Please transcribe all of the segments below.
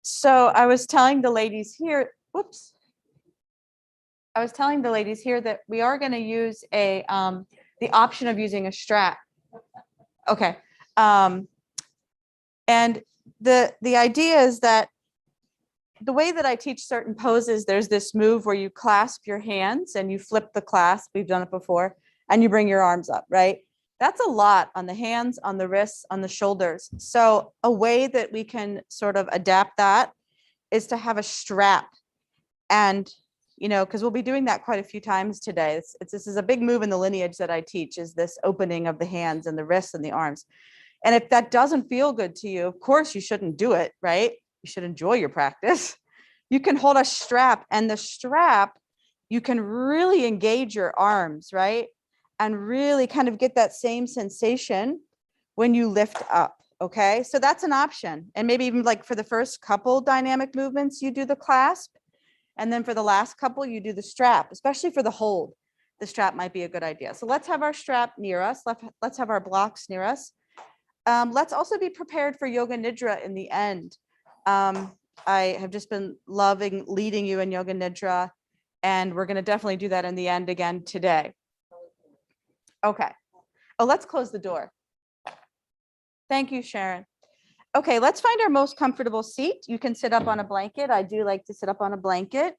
So I was telling the ladies here, whoops. I was telling the ladies here that we are going to use the option of using a strap. Okay. And the idea is that the way that I teach certain poses, there's this move where you clasp your hands and you flip the clasp. We've done it before, and you bring your arms up, right? That's a lot on the hands, on the wrists, on the shoulders. So a way that we can sort of adapt that is to have a strap. And, you know, because we'll be doing that quite a few times today. This is a big move in the lineage that I teach, is this opening of the hands and the wrists and the arms. And if that doesn't feel good to you, of course you shouldn't do it, right? You should enjoy your practice. You can hold a strap, and the strap, you can really engage your arms, right? And really kind of get that same sensation when you lift up, okay? So that's an option. And maybe even like for the first couple dynamic movements, you do the clasp. And then for the last couple, you do the strap, especially for the hold. The strap might be a good idea. So let's have our strap near us. Let's have our blocks near us. Let's also be prepared for Yoga Nidra in the end. I have just been loving leading you in Yoga Nidra, and we're going to definitely do that in the end again today. Okay. Oh, let's close the door. Thank you, Sharon. Okay, let's find our most comfortable seat. You can sit up on a blanket. I do like to sit up on a blanket.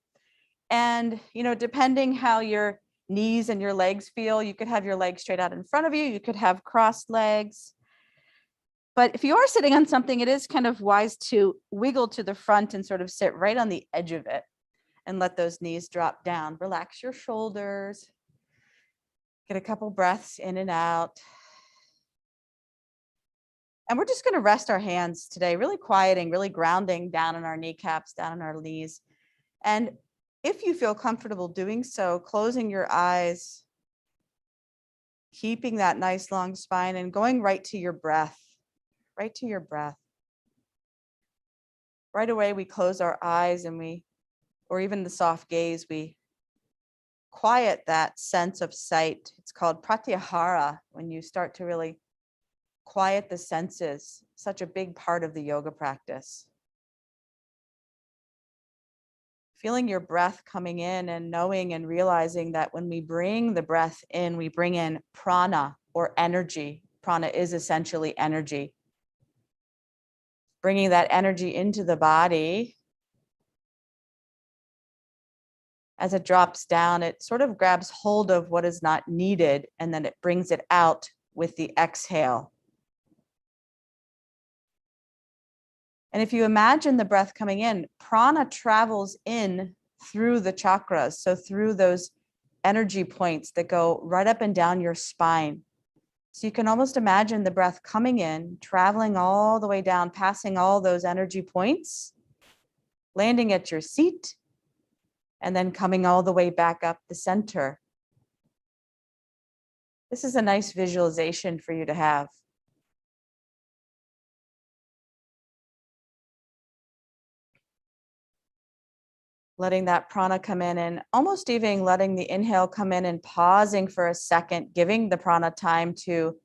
And, you know, depending how your knees and your legs feel, you could have your legs straight out in front of you. You could have crossed legs. But if you are sitting on something, it is kind of wise to wiggle to the front and sort of sit right on the edge of it and let those knees drop down. Relax your shoulders. Get a couple breaths in and out. And we're just going to rest our hands today, really quieting, really grounding down in our kneecaps, down in our knees. And if you feel comfortable doing so, closing your eyes, keeping that nice long spine, and going right to your breath, right to your breath. Right away, we close our eyes and or even the soft gaze, we quiet that sense of sight. It's called Pratyahara, when you start to really quiet the senses, such a big part of the yoga practice. Feeling your breath coming in and knowing and realizing that when we bring the breath in, we bring in prana, or energy. Prana is essentially energy. Bringing that energy into the body. As it drops down, it sort of grabs hold of what is not needed, and then it brings it out with the exhale. And if you imagine the breath coming in, prana travels in through the chakras, so through those energy points that go right up and down your spine. So you can almost imagine the breath coming in, traveling all the way down, passing all those energy points, landing at your seat, and then coming all the way back up the center. This is a nice visualization for you to have. Letting that prana come in, and almost even letting the inhale come in and pausing for a second, giving the prana time to,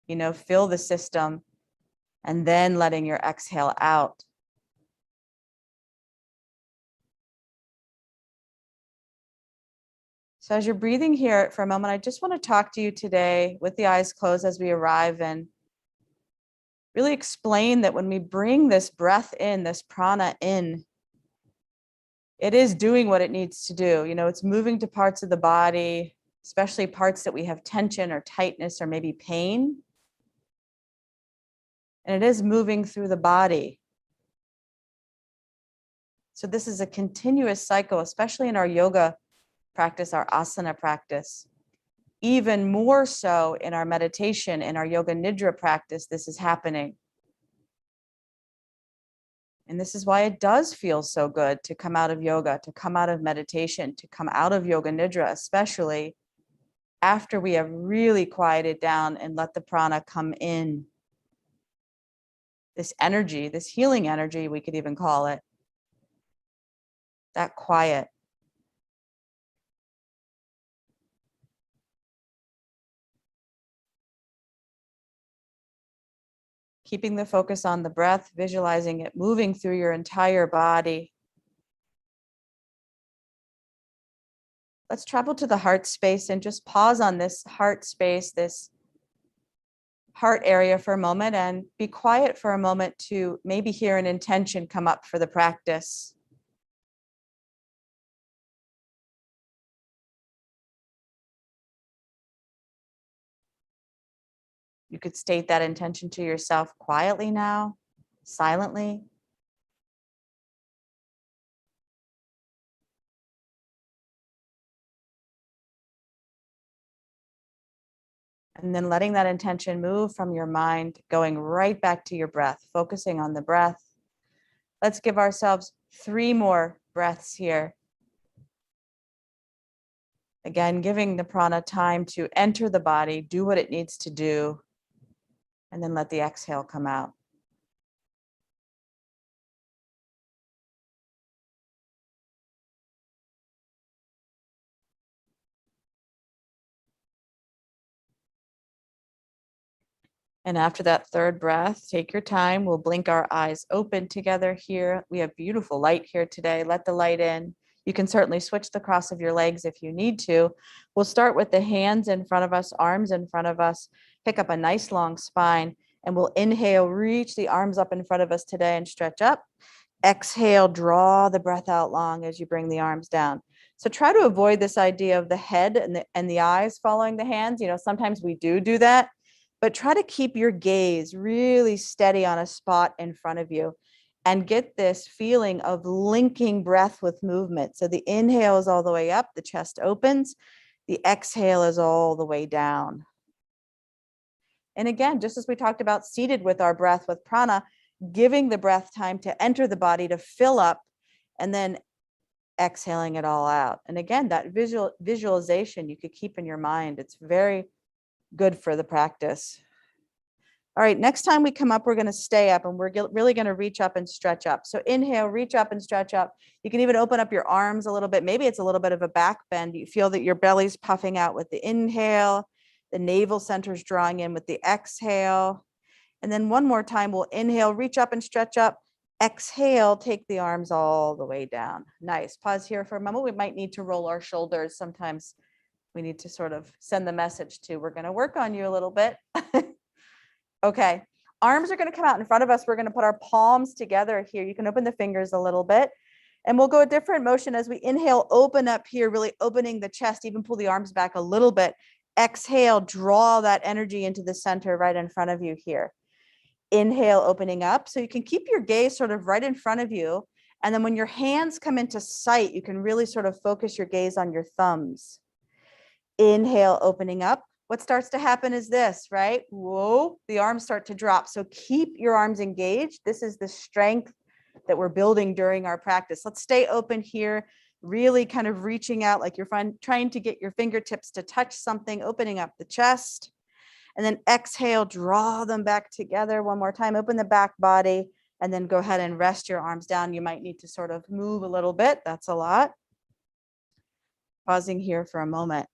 you know, fill the system, and then letting your exhale out. So as you're breathing here for a moment, I just want to talk to you today with the eyes closed as we arrive, and really explain that when we bring this breath in, this prana in, it is doing what it needs to do. You know, it's moving to parts of the body, especially parts that we have tension or tightness or maybe pain. And it is moving through the body. So this is a continuous cycle, especially in our yoga practice, our asana practice. Even more so in our meditation, in our Yoga Nidra practice, this is happening. And this is why it does feel so good to come out of yoga, to come out of meditation, to come out of Yoga Nidra, especially after we have really quieted down and let the prana come in. This energy, this healing energy, we could even call it, that quiet. keeping the focus on the breath, visualizing it moving through your entire body. Let's travel to the heart space and just pause on this heart space, this heart area for a moment, and be quiet for a moment to maybe hear an intention come up for the practice. You could state that intention to yourself quietly now, silently. And then letting that intention move from your mind, going right back to your breath, focusing on the breath. Let's give ourselves 3 more breaths here. Again, giving the prana time to enter the body, do what it needs to do, and then let the exhale come out. And after that 3rd breath, take your time. We'll blink our eyes open together here. We have beautiful light here today. Let the light in. You can certainly switch the cross of your legs if you need to. We'll start with the hands in front of us, arms in front of us. Pick up a nice long spine, and we'll inhale, reach the arms up in front of us today and stretch up. Exhale, draw the breath out long as you bring the arms down. So try to avoid this idea of the head and the eyes following the hands. You know, sometimes we do that, but try to keep your gaze really steady on a spot in front of you and get this feeling of linking breath with movement. So the inhale is all the way up, the chest opens, the exhale is all the way down. And again, just as we talked about seated with our breath with prana, giving the breath time to enter the body, to fill up, and then exhaling it all out. And again, that visualization you could keep in your mind. It's very good for the practice. All right, next time we come up, we're going to stay up, and we're really going to reach up and stretch up. So inhale, reach up and stretch up. You can even open up your arms a little bit. Maybe it's a little bit of a back bend. You feel that your belly's puffing out with the inhale, the navel center's drawing in with the exhale. And then one more time, we'll inhale, reach up and stretch up. Exhale, take the arms all the way down. Nice. Pause here for a moment. We might need to roll our shoulders. Sometimes we need to sort of send the message to, we're going to work on you a little bit. Okay, arms are going to come out in front of us. We're going to put our palms together here. You can open the fingers a little bit, and we'll go a different motion as we inhale, open up here, really opening the chest, even pull the arms back a little bit. Exhale, draw that energy into the center right in front of you here. Inhale, opening up. So you can keep your gaze sort of right in front of you. And then when your hands come into sight, you can really sort of focus your gaze on your thumbs. Inhale, opening up. What starts to happen is this, right? Whoa, the arms start to drop. So keep your arms engaged. This is the strength that we're building during our practice. Let's stay open here, really kind of reaching out like you're trying to get your fingertips to touch something, opening up the chest. And then exhale, draw them back together one more time, open the back body, and then go ahead and rest your arms down. You might need to sort of move a little bit. That's a lot. Pausing here for a moment.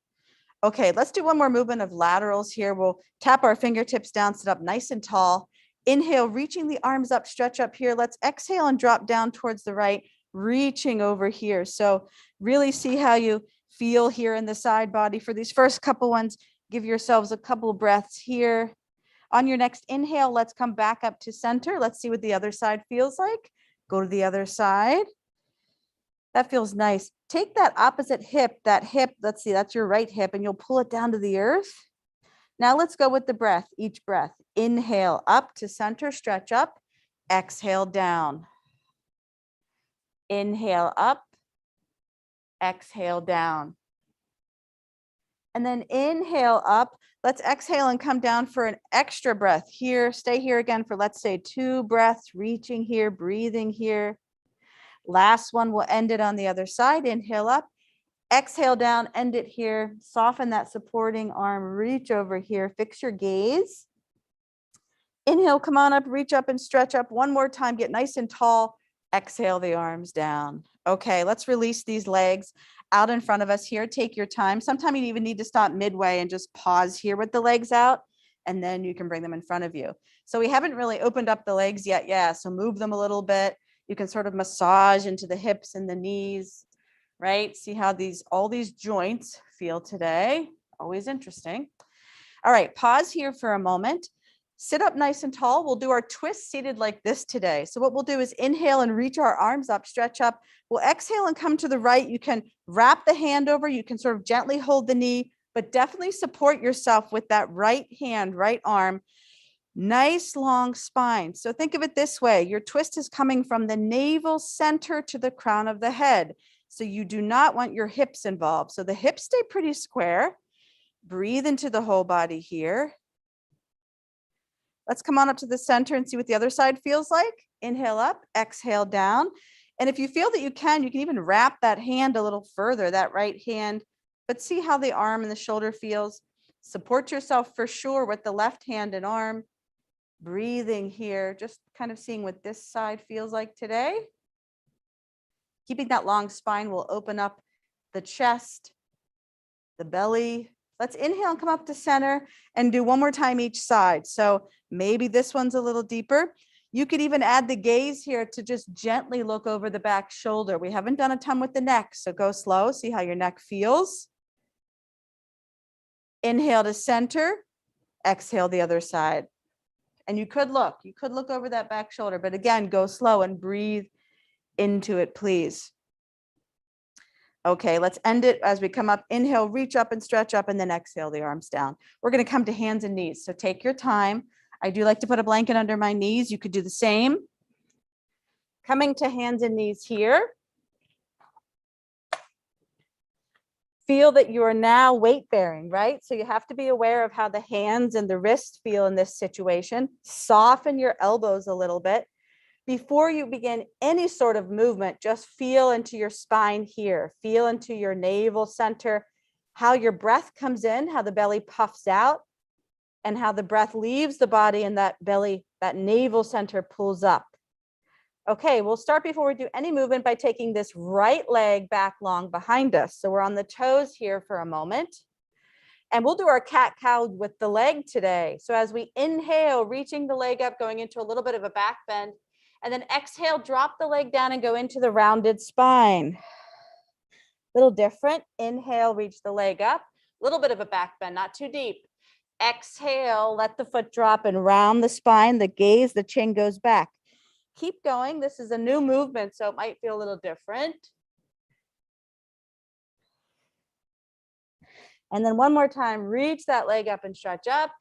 Okay, let's do one more movement of laterals here. We'll tap our fingertips down, sit up nice and tall. Inhale, reaching the arms up, stretch up here. Let's exhale and drop down towards the right, reaching over here. So really see how you feel here in the side body. For these first couple ones, give yourselves a couple breaths here. On your next inhale, let's come back up to center. Let's see what the other side feels like. Go to the other side. That feels nice. Take that opposite hip, let's see, that's your right hip, and you'll pull it down to the earth. Now let's go with the breath, each breath. Inhale up to center, stretch up. Exhale down. Inhale up. Exhale down. And then inhale up. Let's exhale and come down for an extra breath here. Stay here again for, let's say, 2 breaths, reaching here, breathing here. Last one, we'll end it on the other side. Inhale up, exhale down, end it here. Soften that supporting arm, reach over here, fix your gaze. Inhale, come on up, reach up and stretch up. One more time, get nice and tall. Exhale the arms down. Okay, let's release these legs out in front of us here. Take your time. Sometimes you even need to stop midway and just pause here with the legs out. and then you can bring them in front of you. So we haven't really opened up the legs yet. Yeah, so move them a little bit. You can sort of massage into the hips and the knees, right? See how all these joints feel today. Always interesting. All right, pause here for a moment. Sit up nice and tall. We'll do our twist seated like this today. So what we'll do is inhale and reach our arms up, stretch up. We'll exhale and come to the right. You can wrap the hand over. You can sort of gently hold the knee, but definitely support yourself with that right hand, right arm. Nice long spine. So think of it this way. Your twist is coming from the navel center to the crown of the head. So you do not want your hips involved. So the hips stay pretty square. Breathe into the whole body here. Let's come on up to the center and see what the other side feels like. Inhale up, exhale down. And if you feel that you can even wrap that hand a little further, that right hand, but see how the arm and the shoulder feels. Support yourself for sure with the left hand and arm. Breathing here, just kind of seeing what this side feels like today. Keeping that long spine will open up the chest, the belly. Let's inhale and come up to center and do one more time each side. So maybe this one's a little deeper. You could even add the gaze here to just gently look over the back shoulder. We haven't done a ton with the neck, so go slow. See how your neck feels. Inhale to center, exhale the other side. And you could look over that back shoulder, but again, go slow and breathe into it, please. Okay, let's end it as we come up. Inhale, reach up and stretch up, and then exhale the arms down. We're going to come to hands and knees. So take your time. I do like to put a blanket under my knees. You could do the same. Coming to hands and knees here. Feel that you are now weight bearing, right? So you have to be aware of how the hands and the wrists feel in this situation. Soften your elbows a little bit. Before you begin any sort of movement, just feel into your spine here. Feel into your navel center, how your breath comes in, how the belly puffs out, and how the breath leaves the body and that belly, that navel center pulls up. Okay, we'll start before we do any movement by taking this right leg back long behind us. So we're on the toes here for a moment. And we'll do our cat-cow with the leg today. So as we inhale, reaching the leg up, going into a little bit of a back bend. And then exhale, drop the leg down and go into the rounded spine. Little different. Inhale, reach the leg up. A little bit of a back bend, not too deep. Exhale, let the foot drop and round the spine. The gaze, the chin goes back. Keep going. This is a new movement, so it might feel a little different. And then one more time, reach that leg up and stretch up.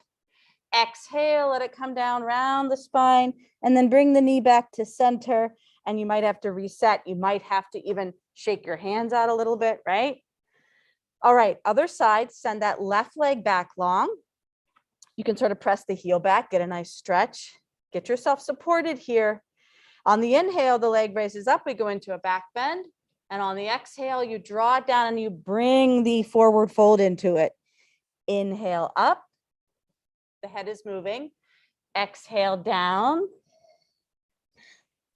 Exhale, let it come down, round the spine, and then bring the knee back to center. And you might have to reset. You might have to even shake your hands out a little bit, right? All right, other side, send that left leg back long. You can sort of press the heel back, get a nice stretch. Get yourself supported here. On the inhale, the leg raises up. We go into a back bend. And on the exhale, you draw it down and you bring the forward fold into it. Inhale up. The head is moving. Exhale down.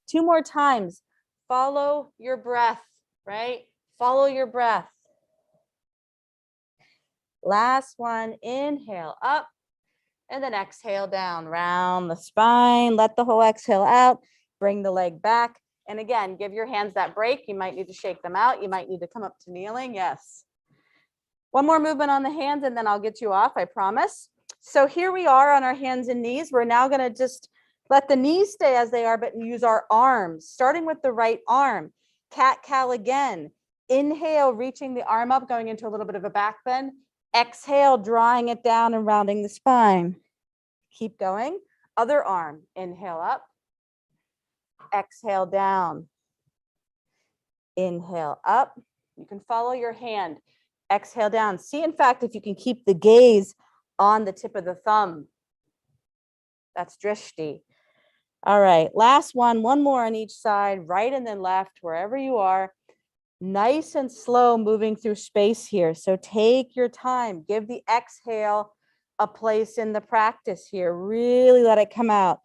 Two more times. Follow your breath, right? Follow your breath. Last one. Inhale up. And then exhale down. Round the spine. Let the whole exhale out. Bring the leg back. And again, give your hands that break. You might need to shake them out. You might need to come up to kneeling. Yes. One more movement on the hands and then I'll get you off, I promise. So here we are on our hands and knees. We're now going to just let the knees stay as they are, but use our arms, starting with the right arm. Cat-cow again. Inhale, reaching the arm up, going into a little bit of a back bend. Exhale, drawing it down and rounding the spine. Keep going. Other arm. Inhale up. Exhale down. Inhale up. You can follow your hand. Exhale down. See, in fact, if you can keep the gaze on the tip of the thumb. That's drishti. All right, last one more on each side, right and then left, wherever you are. Nice and slow moving through space here. So take your time. Give the exhale a place in the practice here. Really let it come out.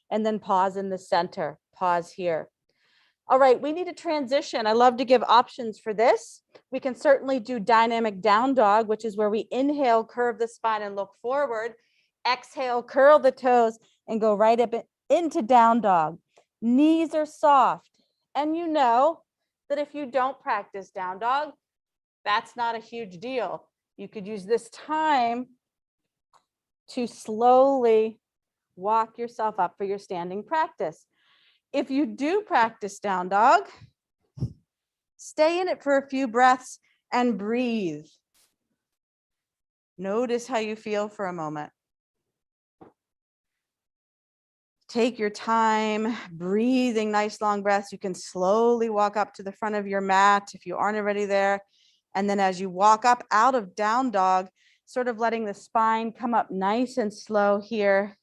And then pause in the center. Pause here. All right, we need a transition. I love to give options for this. We can certainly do dynamic down dog, which is where we inhale, curve the spine and look forward. Exhale, curl the toes and go right up into down dog. Knees are soft. And you know that if you don't practice down dog, that's not a huge deal. You could use this time to slowly walk yourself up for your standing practice. If you do practice down dog, stay in it for a few breaths and breathe. Notice how you feel for a moment. Take your time, breathing nice long breaths. You can slowly walk up to the front of your mat if you aren't already there. And then as you walk up out of down dog, sort of letting the spine come up nice and slow here.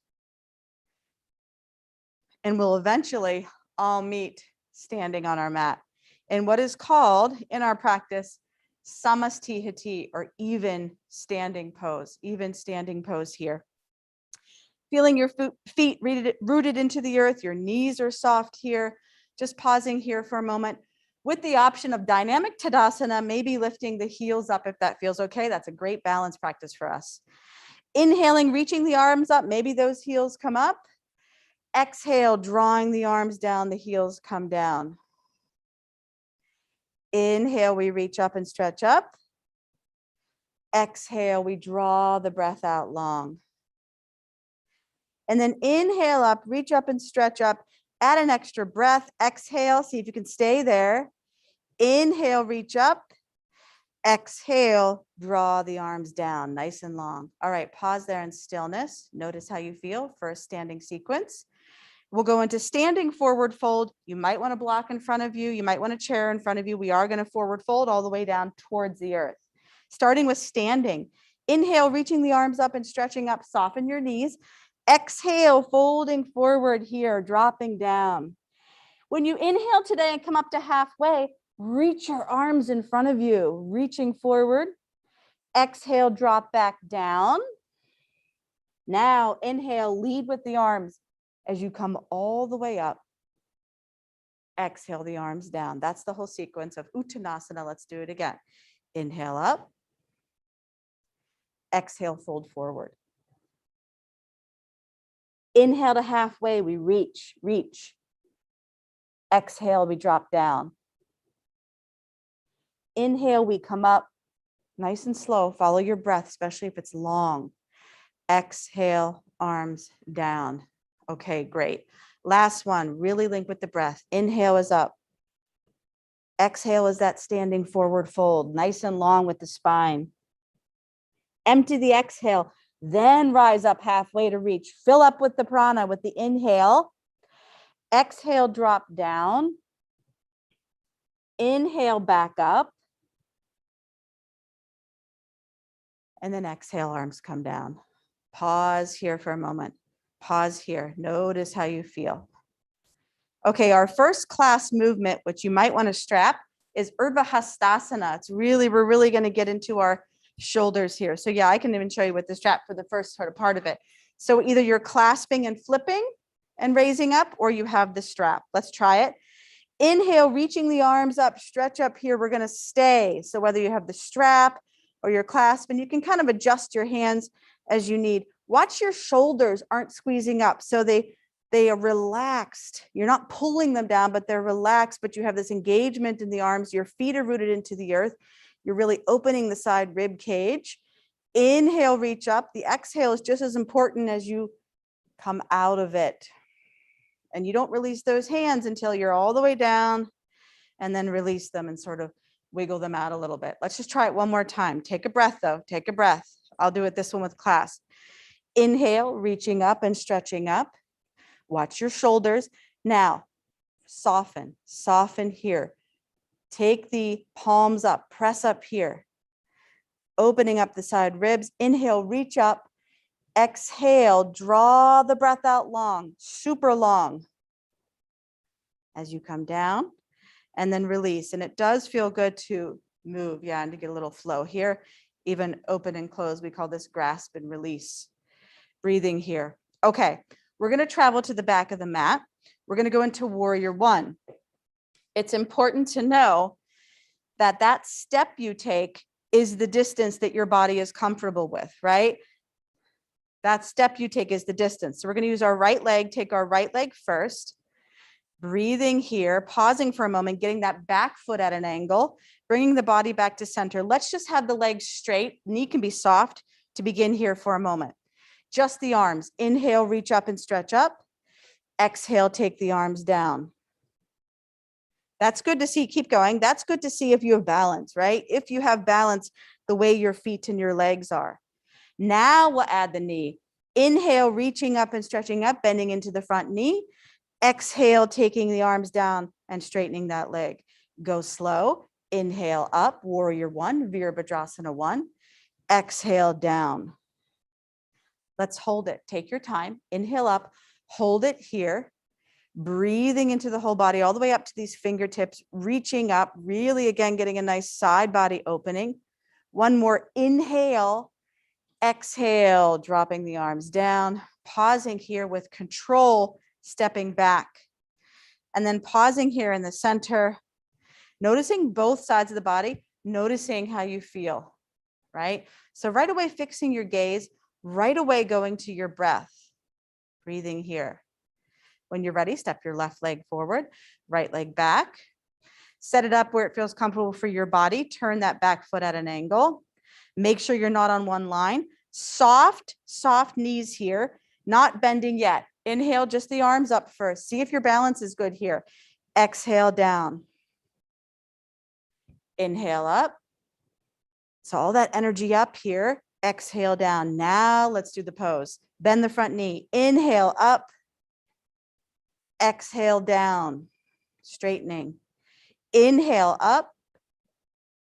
And we'll eventually all meet standing on our mat in what is called in our practice samastihati, or even standing pose here. Feeling your feet rooted into the earth, your knees are soft here. Just pausing here for a moment with the option of dynamic Tadasana, maybe lifting the heels up if that feels okay. That's a great balance practice for us. Inhaling, reaching the arms up, maybe those heels come up. Exhale, drawing the arms down, the heels come down. Inhale, we reach up and stretch up. Exhale, we draw the breath out long. And then inhale up, reach up and stretch up, add an extra breath. Exhale, see if you can stay there. Inhale, reach up. Exhale, draw the arms down, nice and long. All right, pause there in stillness. Notice how you feel for a standing sequence. We'll go into standing forward fold. You might want a block in front of you. You might want a chair in front of you. We are going to forward fold all the way down towards the earth. Starting with standing. Inhale, reaching the arms up and stretching up. Soften your knees. Exhale, folding forward here, dropping down. When you inhale today and come up to halfway, reach your arms in front of you, reaching forward. Exhale, drop back down. Now inhale, lead with the arms as you come all the way up. Exhale the arms down. That's the whole sequence of Utkatasana. Let's do it again. Inhale up. Exhale, fold forward. Inhale to halfway, we reach. Exhale, we drop down. Inhale, we come up nice and slow. Follow your breath, especially if it's long. Exhale, arms down. Okay, great. Last one, really link with the breath. Inhale is up. Exhale is that standing forward fold, nice and long with the spine. Empty the exhale, then rise up halfway to reach. Fill up with the prana with the inhale. Exhale, drop down. Inhale, back up. And then exhale, arms come down. Pause here for a moment. Pause here. Notice how you feel. Okay, our first class movement, which you might want to strap, is Urdhva Hastasana. We're really going to get into our shoulders here. So yeah, I can even show you with the strap for the first sort of part of it. So either you're clasping and flipping and raising up, or you have the strap. Let's try it. Inhale, reaching the arms up, stretch up here. We're going to stay. So whether you have the strap or your clasp, and you can kind of adjust your hands as you need. Watch your shoulders aren't squeezing up. So they are relaxed. You're not pulling them down, but they're relaxed, but you have this engagement in the arms. Your feet are rooted into the earth. You're really opening the side rib cage. Inhale, reach up. The exhale is just as important as you come out of it. And you don't release those hands until you're all the way down, and then release them and sort of wiggle them out a little bit. Let's just try it one more time. Take a breath though, take a breath. I'll do it this one with class. Inhale, reaching up and stretching up. Watch your shoulders. Now, soften here. Take the palms up, press up here. Opening up the side ribs. Inhale, reach up. Exhale, draw the breath out long, super long. As you come down, and then release. And it does feel good to move, yeah, and to get a little flow here. Even open and close, we call this grasp and release. Breathing here. Okay, we're going to travel to the back of the mat. We're going to go into warrior one. It's important to know that that step you take is the distance that your body is comfortable with, right? That step you take is the distance. So we're going to use our right leg, take our right leg first, breathing here, pausing for a moment, getting that back foot at an angle, bringing the body back to center. Let's just have the legs straight. Knee can be soft to begin here for a moment. Just the arms. Inhale, reach up and stretch up. Exhale, take the arms down. That's good to see. Keep going. That's good to see if you have balance, right? If you have balance, the way your feet and your legs are. Now we'll add the knee. Inhale, reaching up and stretching up, bending into the front knee. Exhale, taking the arms down and straightening that leg. Go slow. Inhale up, warrior one, Virabhadrasana 1. Exhale down. Let's hold it. Take your time. Inhale up, hold it here. Breathing into the whole body all the way up to these fingertips, reaching up, really again getting a nice side body opening. One more inhale, exhale, dropping the arms down, pausing here with control, stepping back. And then pausing here in the center, noticing both sides of the body, noticing how you feel, right? So right away, fixing your gaze, right away going to your breath, breathing here. When you're ready, step your left leg forward, right leg back. Set it up where it feels comfortable for your body. Turn that back foot at an angle. Make sure you're not on one line. Soft, soft knees here, not bending yet. Inhale, just the arms up first. See if your balance is good here. Exhale down. Inhale up. So all that energy up here. Exhale down. Now let's do the pose. Bend the front knee. Inhale up. Exhale down, straightening. Inhale up,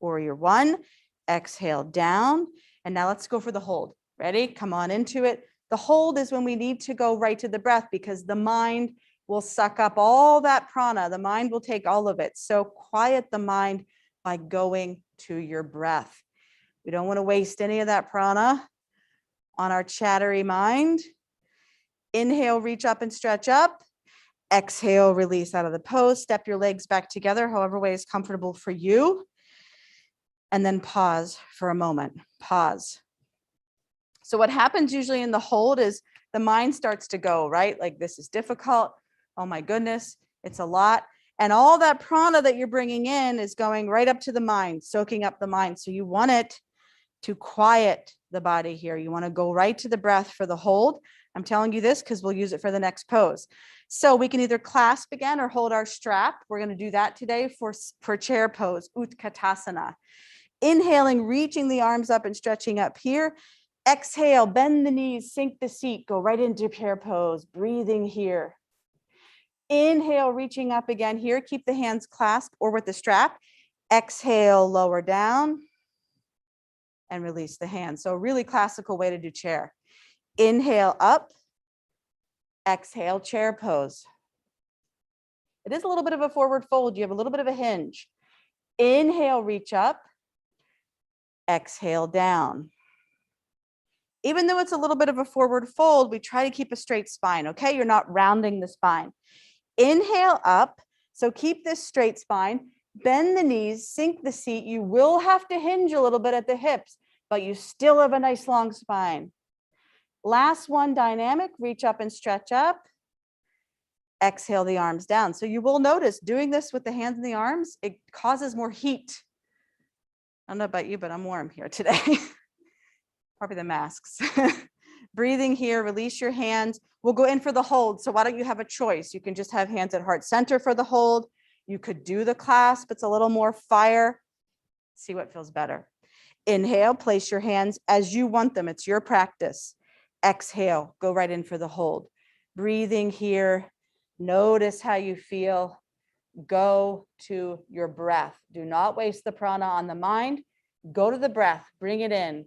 warrior one. Exhale down. And now let's go for the hold. Ready? Come on into it. The hold is when we need to go right to the breath because the mind will suck up all that prana. The mind will take all of it. So quiet the mind by going to your breath. We don't want to waste any of that prana on our chattery mind. Inhale, reach up and stretch up. Exhale, release out of the pose. Step your legs back together, however way is comfortable for you. And then pause for a moment. Pause. So what happens usually in the hold is the mind starts to go, right? Like this is difficult. Oh my goodness, it's a lot. And all that prana that you're bringing in is going right up to the mind, soaking up the mind. So you want it to quiet the body here. You want to go right to the breath for the hold. I'm telling you this because we'll use it for the next pose. So we can either clasp again or hold our strap. We're going to do that today for chair pose, Utkatasana. Inhaling, reaching the arms up and stretching up here. Exhale, bend the knees, sink the seat, go right into chair pose, breathing here. Inhale, reaching up again here. Keep the hands clasped or with the strap. Exhale, lower down and release the hands. So a really classical way to do chair. Inhale up, exhale, chair pose. It is a little bit of a forward fold. You have a little bit of a hinge. Inhale, reach up, exhale down. Even though it's a little bit of a forward fold, we try to keep a straight spine, okay? You're not rounding the spine. Inhale up, so keep this straight spine. Bend the knees, sink the seat. You will have to hinge a little bit at the hips, but you still have a nice long spine. Last one, dynamic, reach up and stretch up. Exhale the arms down. So you will notice doing this with the hands and the arms, it causes more heat. I don't know about you, but I'm warm here today. Probably the masks. Breathing here, release your hands. We'll go in for the hold. So why don't you have a choice? You can just have hands at heart center for the hold. You could do the clasp. It's a little more fire. See what feels better. Inhale, place your hands as you want them. It's your practice. Exhale, go right in for the hold. Breathing here. Notice how you feel. Go to your breath. Do not waste the prana on the mind. Go to the breath. Bring it in.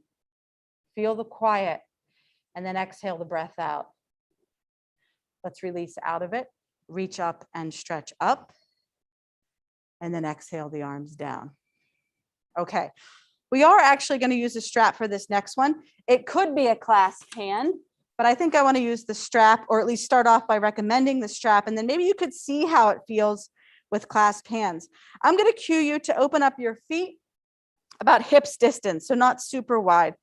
Feel the quiet. And then exhale the breath out. Let's release out of it. Reach up and stretch up. And then exhale the arms down. Okay. We are actually going to use a strap for this next one. It could be a clasped hand, but I think I want to use the strap, or at least start off by recommending the strap. And then maybe you could see how it feels with clasped hands. I'm going to cue you to open up your feet about hips distance, so not super wide.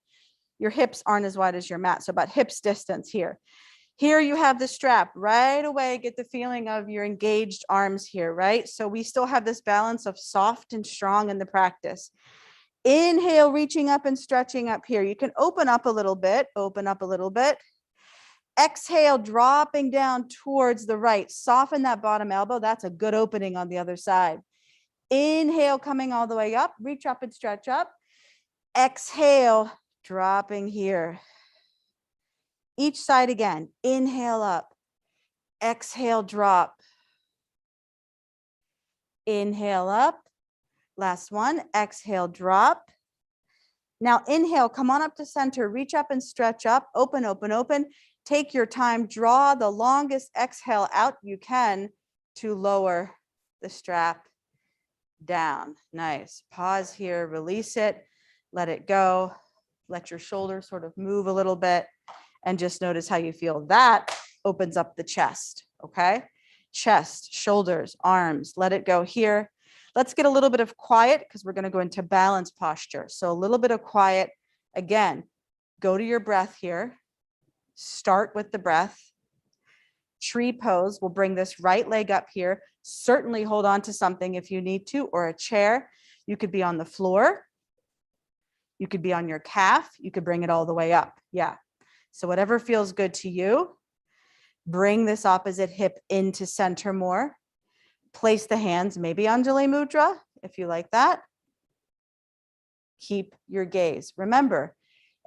your hips aren't as wide as your mat. So about hips distance here. Here you have the strap. Right away, get the feeling of your engaged arms here, right? So we still have this balance of soft and strong in the practice. Inhale, reaching up and stretching up here. You can open up a little bit, open up a little bit. Exhale, dropping down towards the right. Soften that bottom elbow. That's a good opening on the other side. Inhale, coming all the way up. Reach up and stretch up. Exhale, dropping here. Each side again. Inhale up. Exhale, drop. Inhale up. Last one. Exhale, drop. Now inhale, come on up to center. Reach up and stretch up. Open, open, open. Take your time. Draw the longest exhale out you can to lower the strap down. Nice. Pause here. Release it. Let it go. Let your shoulders sort of move a little bit and just notice how you feel. That opens up the chest. Okay. Chest, shoulders, arms. Let it go here. Let's get a little bit of quiet because we're going to go into balance posture. So a little bit of quiet. Again, go to your breath here. Start with the breath. Tree pose. We'll bring this right leg up here. Certainly hold on to something if you need to, or a chair. You could be on the floor. You could be on your calf. You could bring it all the way up. Yeah. So whatever feels good to you. Bring this opposite hip into center more. Place the hands maybe Anjali Mudra if you like that. Keep your gaze. Remember,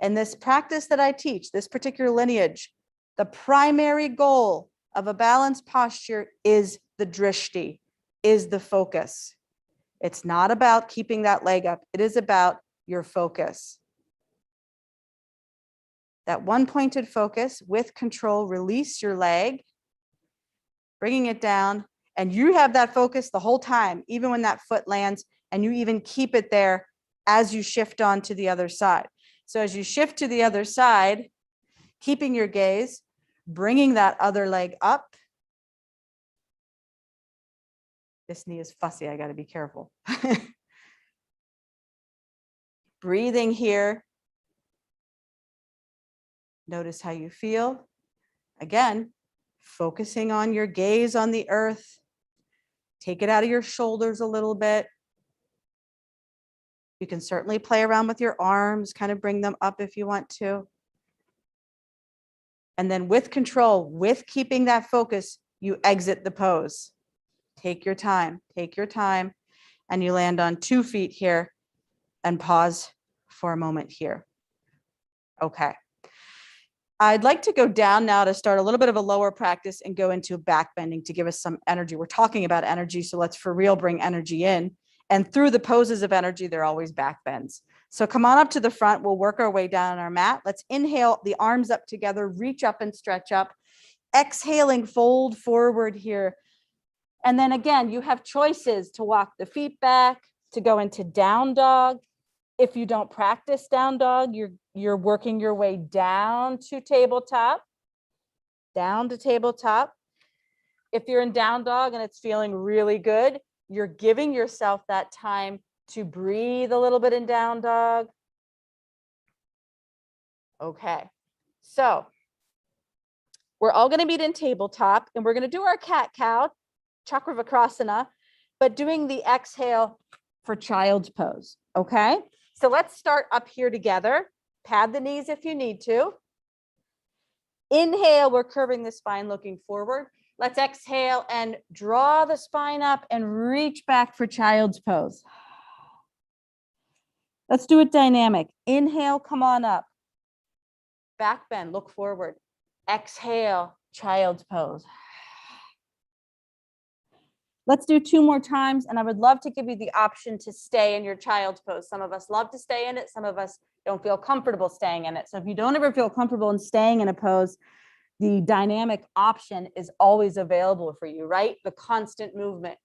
in this practice that I teach, this particular lineage, the primary goal of a balanced posture is the drishti, is the focus. It's not about keeping that leg up. It is about your focus. That one pointed focus with control, release your leg, bringing it down. And you have that focus the whole time, even when that foot lands, and you even keep it there as you shift on to the other side. So as you shift to the other side, keeping your gaze, bringing that other leg up. This knee is fussy. I got to be careful. Breathing here. Notice how you feel. Again, focusing on your gaze on the earth. Take it out of your shoulders a little bit. You can certainly play around with your arms, kind of bring them up if you want to. And then with control, with keeping that focus, you exit the pose. Take your time, and you land on 2 feet here and pause for a moment here. Okay. I'd like to go down now to start a little bit of a lower practice and go into back bending to give us some energy. We're talking about energy, so let's for real bring energy in. And through the poses of energy, there are always back bends. So come on up to the front. We'll work our way down on our mat. Let's inhale, the arms up together, reach up and stretch up. Exhaling, fold forward here. And then again, you have choices to walk the feet back, to go into down dog. If you don't practice down dog, you're working your way down to tabletop, down to tabletop. If you're in down dog and it's feeling really good, you're giving yourself that time to breathe a little bit in down dog. Okay, so we're all going to meet in tabletop and we're going to do our cat-cow, Chakravarkrasana, but doing the exhale for child's pose. Okay, so let's start up here together. Pad the knees if you need to. Inhale, we're curving the spine looking forward. Let's exhale and draw the spine up and reach back for child's pose. Let's do it dynamic. Inhale, come on up. Back bend, look forward. Exhale, child's pose. Let's do 2 more times, and I would love to give you the option to stay in your child's pose. Some of us love to stay in it. Some of us don't feel comfortable staying in it. So if you don't ever feel comfortable in staying in a pose, the dynamic option is always available for you, right? The constant movement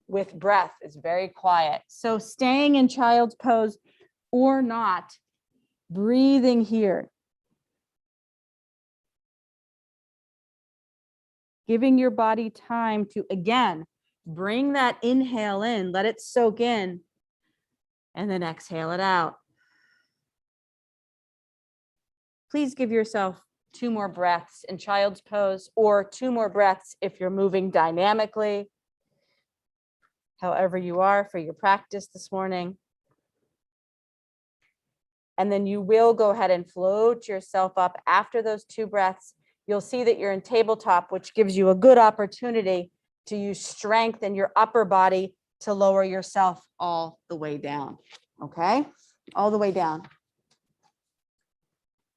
with breath is very quiet. So staying in child's pose or not, breathing here. Giving your body time to, again, bring that inhale in, let it soak in, and then exhale it out. Please give yourself 2 more breaths in child's pose, or 2 more breaths if you're moving dynamically, however you are for your practice this morning. And then you will go ahead and float yourself up after those 2 breaths. You'll see that you're in tabletop, which gives you a good opportunity to use strength in your upper body to lower yourself all the way down. Okay, all the way down.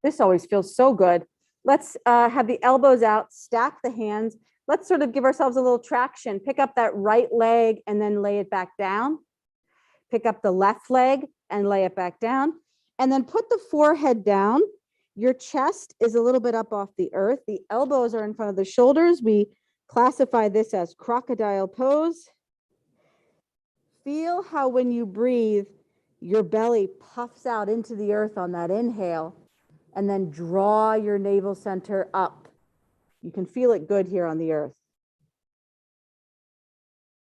This always feels so good. Let's have the elbows out, stack the hands. Let's sort of give ourselves a little traction. Pick up that right leg and then lay it back down. Pick up the left leg and lay it back down. And then put the forehead down. Your chest is a little bit up off the earth. The elbows are in front of the shoulders. We classify this as Crocodile Pose. Feel how when you breathe, your belly puffs out into the earth on that inhale, and then draw your navel center up. You can feel it good here on the earth.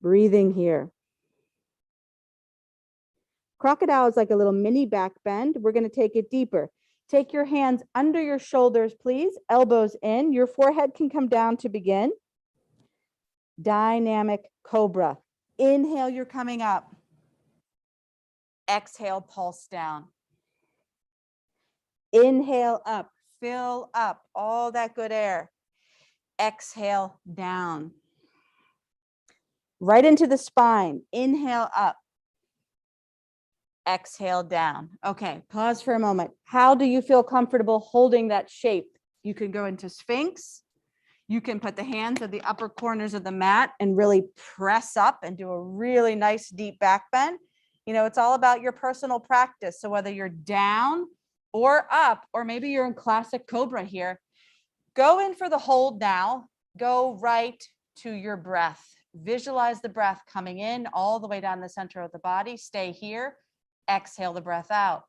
Breathing here. Crocodile is like a little mini back bend. We're going to take it deeper. Take your hands under your shoulders, please. Elbows in. Your forehead can come down to begin. Dynamic Cobra. Inhale, you're coming up. Exhale, pulse down. Inhale up, fill up all that good air. Exhale down. Right into the spine. Inhale up. Exhale down. Okay, pause for a moment. How do you feel comfortable holding that shape? You can go into Sphinx. You can put the hands at the upper corners of the mat and really press up and do a really nice deep back bend. You know, it's all about your personal practice. So whether you're down or up, or maybe you're in classic Cobra here, go in for the hold now. Go right to your breath. Visualize the breath coming in all the way down the center of the body. Stay here. Exhale the breath out.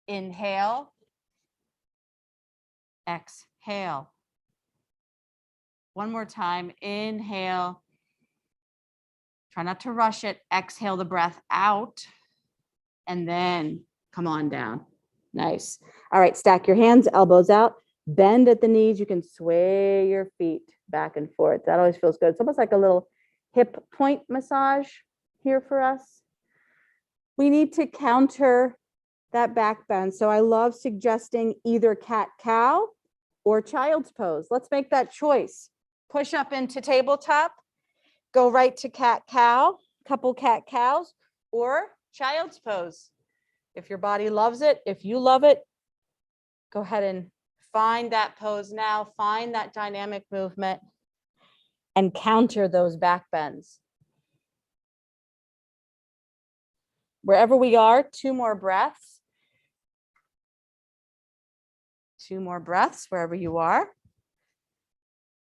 Inhale. Exhale. One more time. Inhale. Try not to rush it. Exhale the breath out. And then come on down. Nice. All right, stack your hands, elbows out, bend at the knees. You can sway your feet back and forth. That always feels good. It's almost like a little hip point massage here for us. We need to counter that back bend. So I love suggesting either cat-cow or child's pose. Let's make that choice. Push up into tabletop, go right to cat-cow, couple cat-cows, or child's pose. If your body loves it, if you love it, go ahead and find that pose now, find that dynamic movement, and counter those back bends. Wherever we are, 2 more breaths. 2 more breaths wherever you are.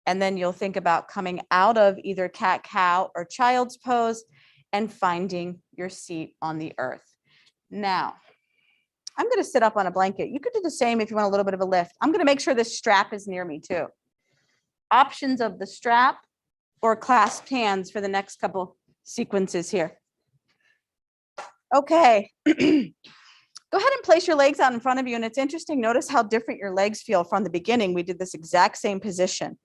And then you'll think about coming out of either cat-cow or child's pose and finding your seat on the earth. Now, I'm going to sit up on a blanket. You could do the same if you want a little bit of a lift. I'm going to make sure this strap is near me too. Options of the strap or clasped hands for the next couple sequences here. Okay. Go ahead and place your legs out in front of you. And it's interesting, notice how different your legs feel from the beginning. We did this exact same position.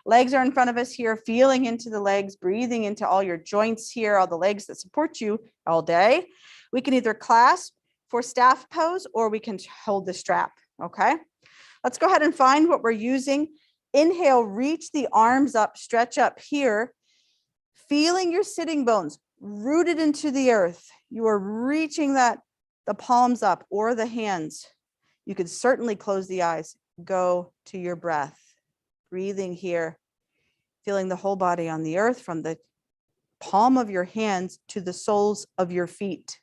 Legs are in front of us here, feeling into the legs, breathing into all your joints here, all the legs that support you all day. We can either clasp for staff pose or we can hold the strap, okay? Let's go ahead and find what we're using. Inhale, reach the arms up, stretch up here, feeling your sitting bones rooted into the earth. You are reaching the palms up or the hands. You could certainly close the eyes. Go to your breath. Breathing here, feeling the whole body on the earth from the palm of your hands to the soles of your feet.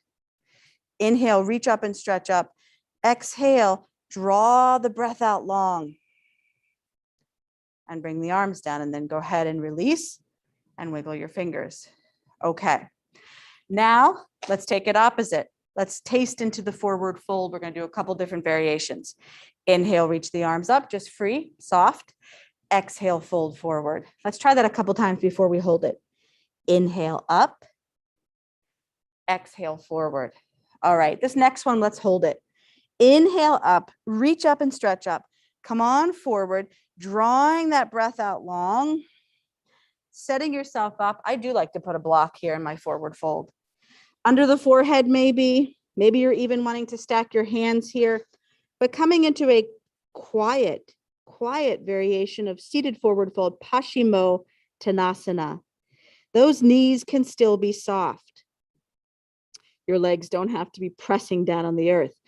Inhale, reach up and stretch up. Exhale, draw the breath out long. And bring the arms down, and then go ahead and release and wiggle your fingers. Okay. Now let's take it opposite. Let's taste into the forward fold. We're going to do a couple different variations. Inhale, reach the arms up, just free, soft. Exhale, fold forward. Let's try that a couple times before we hold it. Inhale up. Exhale forward. All right, this next one, let's hold it. Inhale up, reach up and stretch up. Come on forward, drawing that breath out long, setting yourself up. I do like to put a block here in my forward fold. Under the forehead, maybe you're even wanting to stack your hands here, but coming into a quiet variation of seated forward fold, Paschimottanasana. Those knees can still be soft. Your legs don't have to be pressing down on the earth.